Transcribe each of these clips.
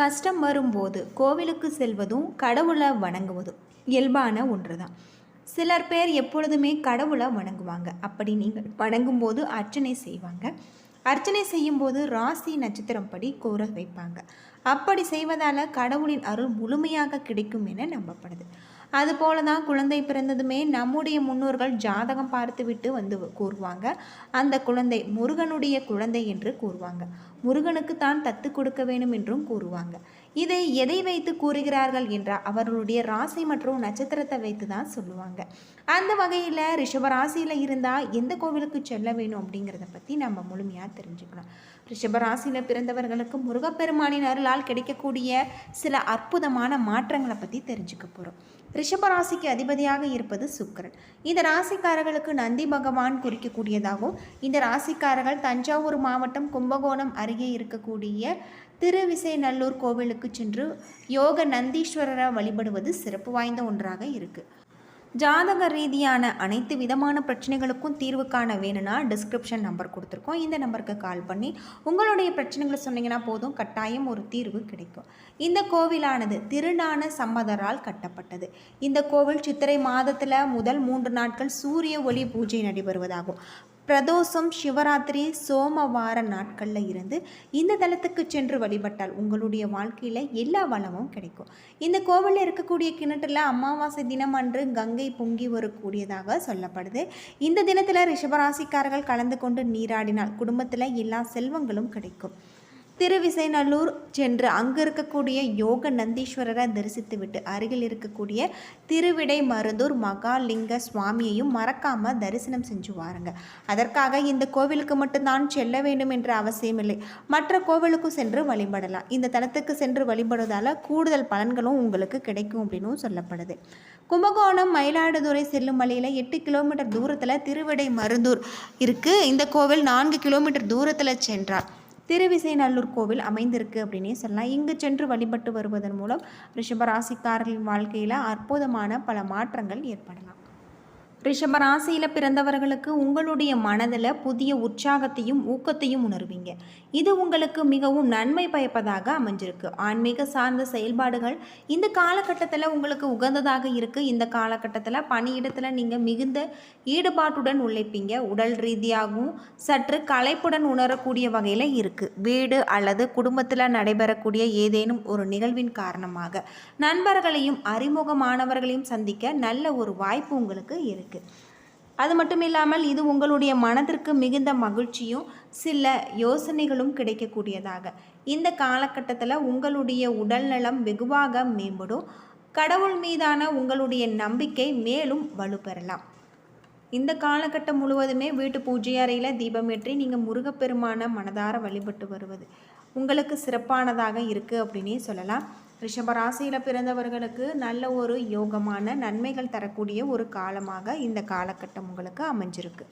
கஷ்டம் வரும்போது கோவிலுக்கு செல்வதும் கடவுளை வணங்குவதும் இயல்பான ஒன்று தான். சிலர் பேர் எப்பொழுதுமே கடவுளை வணங்குவாங்க. அப்படி நீங்கள் வணங்கும்போது அர்ச்சனை செய்வாங்க. அர்ச்சனை செய்யும்போது ராசி நட்சத்திரம் படி கூற வைப்பாங்க. அப்படி செய்வதால் கடவுளின் அருள் முழுமையாக கிடைக்கும் என நம்பப்படுது. அதுபோல தான் குழந்தை பிறந்ததுமே நம்முடைய முன்னோர்கள் ஜாதகம் பார்த்துவிட்டு வந்து கூறுவாங்க. அந்த குழந்தை முருகனுடைய குழந்தை என்று கூறுவாங்க. முருகனுக்கு தான் தத்து கொடுக்க வேண்டும் என்றும் கூறுவாங்க. இதை எதை வைத்து கூறுகிறார்கள் என்றால் அவர்களுடைய ராசி மற்றும் நட்சத்திரத்தை வைத்து தான் சொல்லுவாங்க. அந்த வகையில் ரிஷபராசியில் இருந்தால் எந்த கோவிலுக்கு செல்ல வேணும் அப்படிங்கிறத பற்றி நம்ம முழுமையாக தெரிஞ்சுக்கலாம். ரிஷபராசியில் பிறந்தவர்களுக்கு முருகப்பெருமானின் அருளால் கிடைக்கக்கூடிய சில அற்புதமான மாற்றங்களை பற்றி தெரிஞ்சுக்க போகிறோம். ரிஷபராசிக்கு அதிபதியாக இருப்பது சுக்கிரன். இந்த ராசிக்காரர்களுக்கு நந்தி பகவான் குறிக்கக்கூடியதாகவும், இந்த ராசிக்காரர்கள் தஞ்சாவூர் மாவட்டம் கும்பகோணம் அருகே இருக்கக்கூடிய திருவிசைநல்லூர் கோவிலுக்கு சென்று யோக நந்தீஸ்வரரை வழிபடுவது சிறப்பு வாய்ந்த ஒன்றாக இருக்குது. ஜாதக ரீதியான அனைத்து விதமான பிரச்சனைகளுக்கும் தீர்வு காண வேணும்னா டிஸ்கிரிப்ஷன் நம்பர் கொடுத்துருக்கோம். இந்த நம்பருக்கு கால் பண்ணி உங்களுடைய பிரச்சனைகளை சொன்னீங்கன்னா போதும், கட்டாயம் ஒரு தீர்வு கிடைக்கும். இந்த கோவிலானது திருஞான சம்பந்தரால் கட்டப்பட்டது. இந்த கோவில் சித்திரை மாதத்தில் முதல் 3 நாட்கள் சூரிய ஒளி பூஜை நடைபெறுவதாகும். பிரதோஷம், சிவராத்திரி, சோமவார நாட்களில் இருந்து இந்த தலத்துக்கு சென்று வழிபட்டால் உங்களுடைய வாழ்க்கையில் எல்லா வளமும் கிடைக்கும். இந்த கோவிலில் இருக்கக்கூடிய கிணற்றில் அமாவாசை தினம் அன்று கங்கை பொங்கி வரக்கூடியதாக சொல்லப்படுது. இந்த தினத்தில் ரிஷபராசிக்காரர்கள் கலந்து கொண்டு நீராடினால் குடும்பத்தில் எல்லா செல்வங்களும் கிடைக்கும். திருவிசைநல்லூர் சென்று அங்கு இருக்கக்கூடிய யோக நந்தீஸ்வரரை தரிசித்துவிட்டு அருகில் இருக்கக்கூடிய திருவிடை மருதூர் மகாலிங்க சுவாமியையும் மறக்காமல் தரிசனம் செஞ்சு வாருங்க. அதற்காக இந்த கோவிலுக்கு மட்டும்தான் செல்ல வேண்டும் என்ற அவசியமில்லை. மற்ற கோவிலுக்கும் சென்று வழிபடலாம். இந்த தலத்துக்கு சென்று வழிபடுவதால் கூடுதல் பலன்களும் உங்களுக்கு கிடைக்கும் அப்படின்னு சொல்லப்படுது. கும்பகோணம் மயிலாடுதுறை செல்லும் வழியில் 8 கிலோமீட்டர் தூரத்தில் திருவிடை மருதூர் இருக்குது. இந்த கோவில் 4 கிலோமீட்டர் தூரத்தில் சென்றார் திருவிசைநல்லூர் கோவில் அமைந்திருக்கு அப்படின்னே சொல்லலாம். இங்கு சென்று வழிபட்டு வருவதன் மூலம் ரிஷபராசிக்காரர்களின் வாழ்க்கையில் அற்புதமான பல மாற்றங்கள் ஏற்படலாம். ரிஷபராசியில் பிறந்தவர்களுக்கு உங்களுடைய மனதில் புதிய உற்சாகத்தையும் ஊக்கத்தையும் உணர்வீங்க. இது உங்களுக்கு மிகவும் நன்மை பயப்பதாக அமைஞ்சிருக்கு. ஆன்மீக சார்ந்த செயல்பாடுகள் இந்த காலகட்டத்தில் உங்களுக்கு உகந்ததாக இருக்குது. இந்த காலகட்டத்தில் பணியிடத்தில் நீங்கள் மிகுந்த ஈடுபாட்டுடன் உழைப்பீங்க. உடல் ரீதியாகவும் சற்று களைப்புடன் உணரக்கூடிய வகையில் இருக்குது. வீடு அல்லது குடும்பத்தில் நடைபெறக்கூடிய ஏதேனும் ஒரு நிகழ்வின் காரணமாக நண்பர்களையும் அறிமுகமானவர்களையும் சந்திக்க நல்ல ஒரு வாய்ப்பு உங்களுக்கு இருக்குது. அது மட்டும் இல்லாமல் இது உங்களுடைய மனதிற்கு மிகுந்த மகிழ்ச்சியும் சில யோசனைகளும் கிடைக்கக்கூடியதாக. இந்த காலகட்டத்தில் உங்களுடைய உடல்நலம் வெகுவாக மேம்படும். கடவுள் மீதான உங்களுடைய நம்பிக்கை மேலும் வலுப்பெறலாம். இந்த காலகட்டம் முழுவதுமே வீட்டு பூஜை அறையில் தீபமேற்றி நீங்கள் முருகப்பெருமான மனதார வழிபட்டு வருவது உங்களுக்கு சிறப்பானதாக இருக்குது அப்படின்னே சொல்லலாம். ரிஷபராசியில் பிறந்தவர்களுக்கு நல்ல ஒரு யோகமான நன்மைகள் தரக்கூடிய ஒரு காலமாக இந்த காலகட்டம் உங்களுக்கு அமைஞ்சிருக்கு.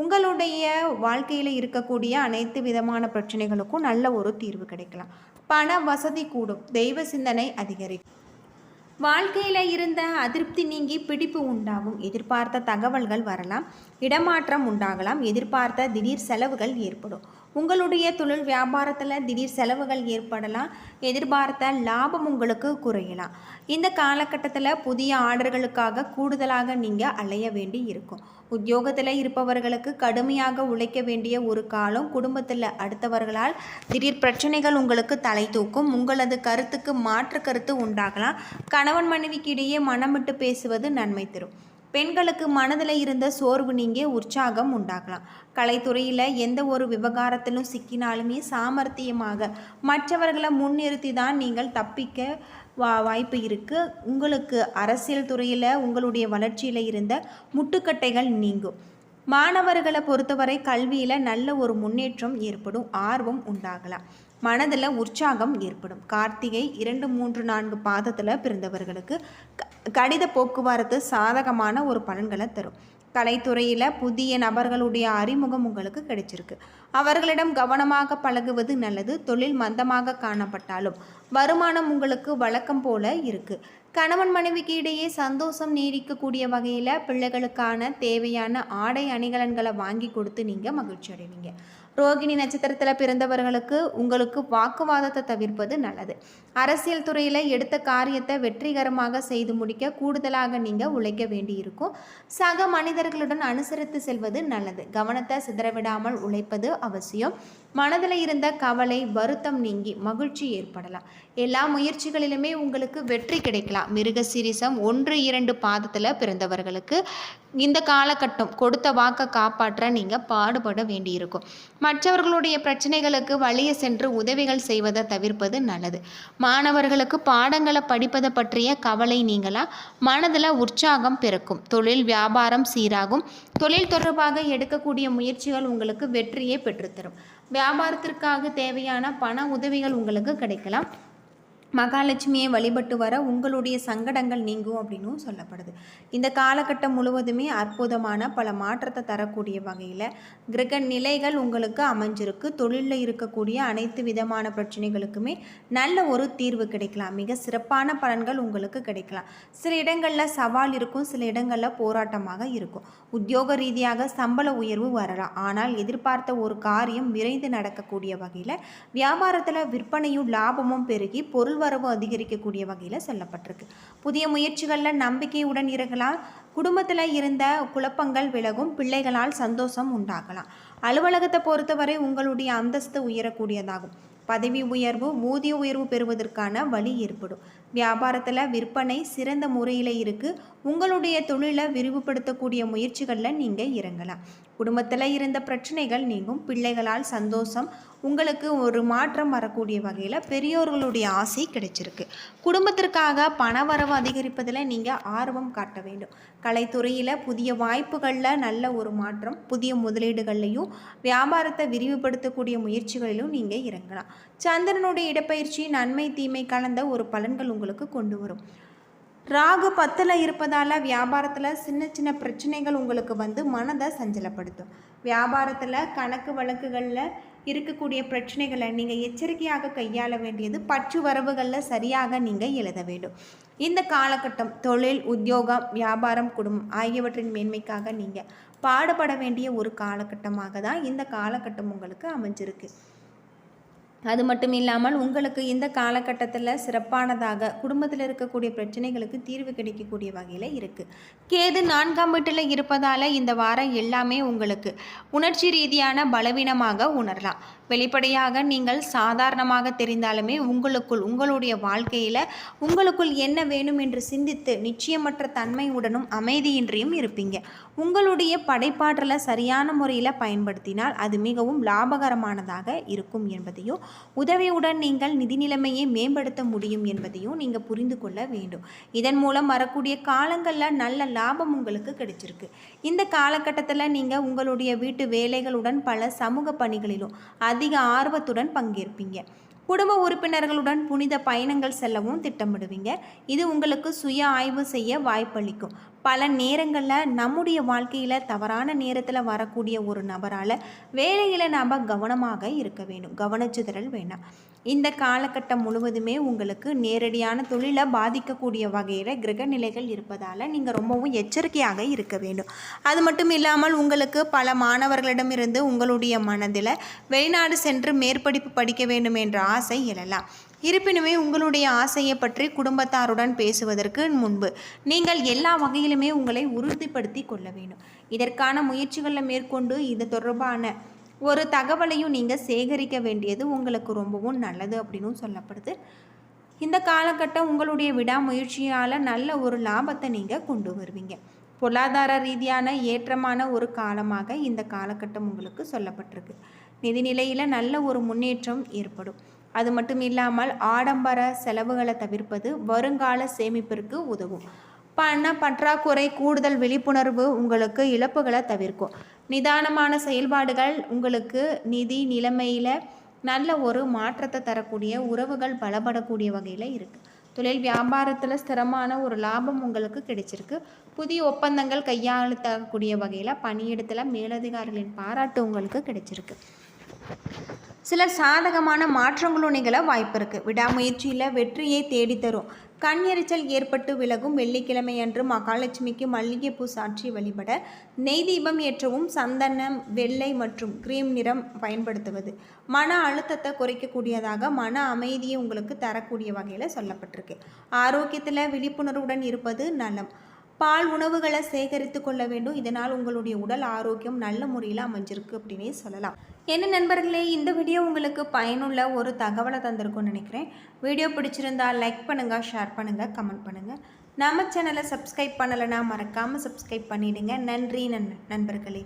உங்களுடைய வாழ்க்கையில் இருக்கக்கூடிய அனைத்து விதமான பிரச்சனைகளுக்கும் நல்ல ஒரு தீர்வு கிடைக்கலாம். பண வசதி கூடும். தெய்வ சிந்தனை அதிகரிக்கும். வாழ்க்கையில் இருந்த அதிருப்தி நீங்கி பிடிப்பு உண்டாகும். எதிர்பார்த்த தகவல்கள் வரலாம். இடமாற்றம் உண்டாகலாம். எதிர்பார்த்த திடீர் செலவுகள் ஏற்படும். உங்களுடைய தொழில் வியாபாரத்தில் திடீர் செலவுகள் ஏற்படலாம். எதிர்பார்த்த லாபம் உங்களுக்கு குறையலாம். இந்த காலகட்டத்தில் புதிய ஆர்டர்களுக்காக கூடுதலாக நீங்கள் அலைய வேண்டி இருக்கும். உத்தியோகத்தில் இருப்பவர்களுக்கு கடுமையாக உழைக்க வேண்டிய ஒரு காலம். குடும்பத்தில் அடுத்தவர்களால் திடீர் பிரச்சனைகள் உங்களுக்கு தலை தூக்கும். உங்களது கருத்துக்கு மாற்று கருத்து உண்டாகலாம். கணவன் மனைவிக்கு இடையே மனம் விட்டு பேசுவது நன்மை தரும். பெண்களுக்கு மனதில் இருந்த சோர்வு நீங்கி உற்சாகம் உண்டாகலாம். கலைத்துறையில் எந்த ஒரு விவகாரத்திலும் சிக்கினாலுமே சாமர்த்தியமாக மற்றவர்களை முன்னிறுத்தி தான் நீங்கள் தப்பிக்க வாய்ப்பு இருக்குது. உங்களுக்கு அரசியல் துறையில் உங்களுடைய வளர்ச்சியில் இருந்த முட்டுக்கட்டைகள் நீங்கும். மாணவர்களை பொறுத்தவரை கல்வியில் நல்ல ஒரு முன்னேற்றம் ஏற்படும். ஆர்வம் உண்டாகலாம். மனதில் உற்சாகம் ஏற்படும். கார்த்திகை 2, 3, 4 பாதத்தில் பிறந்தவர்களுக்கு கடித போக்குவரத்து சாதகமான ஒரு பலன்களை தரும். கலைத்துறையில் புதிய நபர்களுடைய அறிமுகம் உங்களுக்கு கிடைச்சிருக்கு. அவர்களிடம் கவனமாக பழகுவது நல்லது. தொழில் மந்தமாக காணப்பட்டாலும் வருமானம் உங்களுக்கு வழக்கம் போல இருக்குது. கணவன் மனைவிக்கு இடையே சந்தோஷம் நீடிக்கக்கூடிய வகையில் பிள்ளைகளுக்கான தேவையான ஆடை அணிகலன்களை வாங்கி கொடுத்து நீங்கள் மகிழ்ச்சி அடைவீங்க. ரோகிணி நட்சத்திரத்தில் பிறந்தவர்களுக்கு உங்களுக்கு வாக்குவாதத்தை தவிர்ப்பது நல்லது. அரசியல் துறையில் எடுத்த காரியத்தை வெற்றிகரமாக செய்து முடிக்க கூடுதலாக நீங்கள் உழைக்க வேண்டியிருக்கும். சக மனிதர்களுடன் அனுசரித்து செல்வது நல்லது. கவனத்தை சிதறவிடாமல் உழைப்பது அவசியம். மனதில் இருந்த கவலை வருத்தம் நீங்கி மகிழ்ச்சி ஏற்படலாம். எல்லா முயற்சிகளிலுமே உங்களுக்கு வெற்றி கிடைக்கலாம். மிருகசீரிசம் 1-2 பாதத்தில் பிறந்தவர்களுக்கு இந்த காலகட்டம் கொடுத்த வாக்கை காப்பாற்ற நீங்கள் பாடுபட வேண்டியிருக்கும். மற்றவர்களுடைய பிரச்சனைகளுக்கு வழியே சென்று உதவிகள் செய்வதை தவிர்ப்பது நல்லது. மாணவர்களுக்கு பாடங்களை படிப்பதை பற்றிய கவலை நீங்களாம். மனதில் உற்சாகம் பிறக்கும். தொழில் வியாபாரம் சீராகும். தொழில் தொடர்பாக எடுக்கக்கூடிய முயற்சிகள் உங்களுக்கு வெற்றியை பெற்றுத்தரும். வியாபாரத்திற்காக தேவையான பண உதவிகள் உங்களுக்கு கிடைக்கலாம். மகாலட்சுமியை வழிபட்டு வர உங்களுடைய சங்கடங்கள் நீங்கும் அப்படின்னும் சொல்லப்படுது. இந்த காலகட்டம் முழுவதுமே அற்புதமான பல மாற்றத்தை தரக்கூடிய வகையில் கிரக நிலைகள் உங்களுக்கு அமைஞ்சிருக்கு. தொழிலில் இருக்கக்கூடிய அனைத்து விதமான பிரச்சனைகளுக்குமே நல்ல ஒரு தீர்வு கிடைக்கலாம். மிக சிறப்பான பலன்கள் உங்களுக்கு கிடைக்கலாம். சில இடங்களில் சவால் இருக்கும், சில இடங்களில் போராட்டமாக இருக்கும். உத்தியோக ரீதியாக சம்பள உயர்வு வரலாம். ஆனால் எதிர்பார்த்த ஒரு காரியம் விரைந்து நடக்கக்கூடிய வகையில் வியாபாரத்தில் விற்பனையும் லாபமும் பெருகி பொருள் வரவு அதிகரிக்கக்கூடிய வகையில் சொல்லப்பட்டிருக்கு. புதிய முயற்சிகளில் நம்பிக்கையுடன் இருக்கலாம். குடும்பத்தில் இருந்த குழப்பங்கள் விலகும். பிள்ளைகளால் சந்தோஷம் உண்டாகலாம். அலுவலகத்தை பொறுத்தவரை உங்களுடைய அந்தஸ்து உயரக்கூடியதாகும். பதவி உயர்வு ஊதிய உயர்வு பெறுவதற்கான வழி ஏற்படும். வியாபாரத்தில் விற்பனை சிறந்த முறையில் இருக்குது. உங்களுடைய தொழிலை விரிவுபடுத்தக்கூடிய முயற்சிகளில் நீங்கள் இறங்கலாம். குடும்பத்தில் இருந்த பிரச்சனைகள் நீங்கும். பிள்ளைகளால் சந்தோஷம். உங்களுக்கு ஒரு மாற்றம் வரக்கூடிய வகையில் பெரியோர்களுடைய ஆசை கிடைச்சிருக்கு. குடும்பத்திற்காக பண வரவு அதிகரிப்பதில் நீங்கள் ஆர்வம் காட்ட வேண்டும். கலைத்துறையில் புதிய வாய்ப்புகளில் நல்ல ஒரு மாற்றம். புதிய முதலீடுகள்லையும் வியாபாரத்தை விரிவுபடுத்தக்கூடிய முயற்சிகளிலும் நீங்கள் இறங்கலாம். சந்திரனுடைய இடப்பயிற்சி நன்மை தீமை கலந்த ஒரு பலன்கள் உங்களுக்கு கொண்டு வரும். ராகு 10ல் இருப்பதால் வியாபாரத்தில் சின்ன சின்ன பிரச்சனைகள் உங்களுக்கு மனதை சஞ்சலப்படுத்தும். வியாபாரத்தில் கணக்கு வழக்குகளில் இருக்கக்கூடிய பிரச்சனைகளை நீங்கள் எச்சரிக்கையாக கையாள வேண்டியது. பற்று வரவுகளில் சரியாக நீங்கள் எழுத வேண்டும். இந்த காலகட்டம் தொழில் உத்தியோகம் வியாபாரம் குடும்பம் ஆகியவற்றின் மேன்மைக்காக நீங்கள் பாடுபட வேண்டிய ஒரு காலகட்டமாக தான் இந்த காலகட்டம் உங்களுக்கு அமைஞ்சிருக்கு. அது மட்டும் இல்லாமல் உங்களுக்கு இந்த காலகட்டத்தில் சிறப்பானதாக குடும்பத்தில் இருக்கக்கூடிய பிரச்சனைகளுக்கு தீர்வு கிடைக்கக்கூடிய வகையில் இருக்குது. கேது 4ஆம் வீட்டில் இருப்பதால் இந்த வாரம் எல்லாமே உங்களுக்கு உணர்ச்சி ரீதியான பலவீனமாக உணரலாம். வெளிப்படையாக நீங்கள் சாதாரணமாக தெரிந்தாலுமே உங்களுடைய வாழ்க்கையில் உங்களுக்குள் என்ன வேணும் என்று சிந்தித்து நிச்சயமற்ற தன்மையுடனும் அமைதியின்றியும் இருப்பீங்க. உங்களுடைய படைப்பாற்றலை சரியான முறையில் பயன்படுத்தினால் அது மிகவும் லாபகரமானதாக இருக்கும் என்பதையும் உதவியுடன் நீங்கள் நிதி நிலைமையை மேம்படுத்த முடியும் என்பதையும் நீங்கள் புரிந்து கொள்ள வேண்டும். இதன் மூலம் வரக்கூடிய காலங்களில் நல்ல லாபம் உங்களுக்கு கிடைச்சிருக்கு. இந்த காலகட்டத்தில் நீங்கள் உங்களுடைய வீட்டு வேலைகளுடன் பல சமூக பணிகளிலும் அதிக ஆர்வத்துடன் பங்கேற்பீங்க. குடும்ப உறுப்பினர்களுடன் புனித பயணங்கள் செல்லவும் திட்டமிடுவீங்க. இது உங்களுக்கு சுய ஆய்வு செய்ய வாய்ப்பளிக்கும். பல நேரங்களில் நம்முடைய வாழ்க்கையில் தவறான நேரத்தில் வரக்கூடிய ஒரு நபரால் வேலையில் நாம் கவனமாக இருக்க வேண்டும். கவனச்சிதறல் வேண்டாம். இந்த காலகட்டம் முழுவதுமே உங்களுக்கு நேரடியான தொழிலை பாதிக்கக்கூடிய வகையில் கிரக நிலைகள் இருப்பதால் நீங்கள் ரொம்பவும் எச்சரிக்கையாக இருக்க வேண்டும். அது மட்டும் இல்லாமல் உங்களுக்கு பல மாணவர்களிடமிருந்து உங்களுடைய மனதில் வெளிநாடு சென்று மேற்படிப்பு படிக்க வேண்டும் என்ற ஆசை எழலாம். இருப்பினுமே உங்களுடைய ஆசையை பற்றி குடும்பத்தாருடன் பேசுவதற்கு முன்பு நீங்கள் எல்லா வகையிலுமே உங்களை உறுதிப்படுத்தி கொள்ள வேண்டும். இதற்கான முயற்சிகளில் மேற்கொண்டு இது தொடர்பான ஒரு தகவலையும் நீங்கள் சேகரிக்க வேண்டியது உங்களுக்கு ரொம்பவும் நல்லது அப்படின்னு சொல்லப்படுது. இந்த காலகட்டம் உங்களுடைய விடாமுயற்சியால் நல்ல ஒரு லாபத்தை நீங்கள் கொண்டு வருவீங்க. பொருளாதார ரீதியான ஏற்றமான ஒரு காலமாக இந்த காலகட்டம் உங்களுக்கு சொல்லப்பட்டிருக்கு. நிதிநிலையில் நல்ல ஒரு முன்னேற்றம் ஏற்படும். அது மட்டும் இல்லாமல் ஆடம்பர செலவுகளை தவிர்ப்பது வருங்கால சேமிப்பிற்கு உதவும். பண பற்றாக்குறை கூடுதல் விழிப்புணர்வு உங்களுக்கு இழப்புகளை தவிர்க்கும். நிதானமான செயல்பாடுகள் உங்களுக்கு நிதி நிலைமையில் நல்ல ஒரு மாற்றத்தை தரக்கூடிய உறவுகள் பலப்படக்கூடிய வகையில் இருக்குது. தொழில் வியாபாரத்தில் ஸ்திரமான ஒரு லாபம் உங்களுக்கு கிடைச்சிருக்கு. புதிய ஒப்பந்தங்கள் கையாளக்கூடிய வகையில் பணியிடத்தில் மேலதிகாரிகளின் பாராட்டு உங்களுக்கு கிடைச்சிருக்கு. சிலர் சாதகமான மாற்றங்களும் நிகழ வாய்ப்பு இருக்குது. விடாமுயற்சியில் வெற்றியை தேடித்தரும். கண் எரிச்சல் ஏற்பட்டு விலகும். வெள்ளிக்கிழமை அன்று மகாலட்சுமிக்கு மல்லிகைப்பூ சாற்றி வழிபட, நெய் தீபம் ஏற்றவும், சந்தனம், வெள்ளை மற்றும் கிரீம் நிறம் பயன்படுத்துவது மன அழுத்தத்தை குறைக்கக்கூடியதாக, மன அமைதியை உங்களுக்கு தரக்கூடிய வகையில் சொல்லப்பட்டிருக்கு. ஆரோக்கியத்தில் விழிப்புணர்வுடன் இருப்பது நலம். பால் உணவுகளை சேகரித்து கொள்ள வேண்டும். இதனால் உங்களுடைய உடல் ஆரோக்கியம் நல்ல முறையில் அமைஞ்சிருக்கு அப்படின்னே சொல்லலாம். என்ன நண்பர்களே, இந்த வீடியோ உங்களுக்கு பயனுள்ள ஒரு தகவலை தந்திருக்கும்னு நினைக்கிறேன். வீடியோ பிடிச்சிருந்தால் லைக் பண்ணுங்கள், ஷேர் பண்ணுங்கள், கமெண்ட் பண்ணுங்கள். நம்ம சேனலை சப்ஸ்கிரைப் பண்ணலைன்னா மறக்காமல் சப்ஸ்கிரைப் பண்ணிவிடுங்க. நன்றி நண்பர்களே.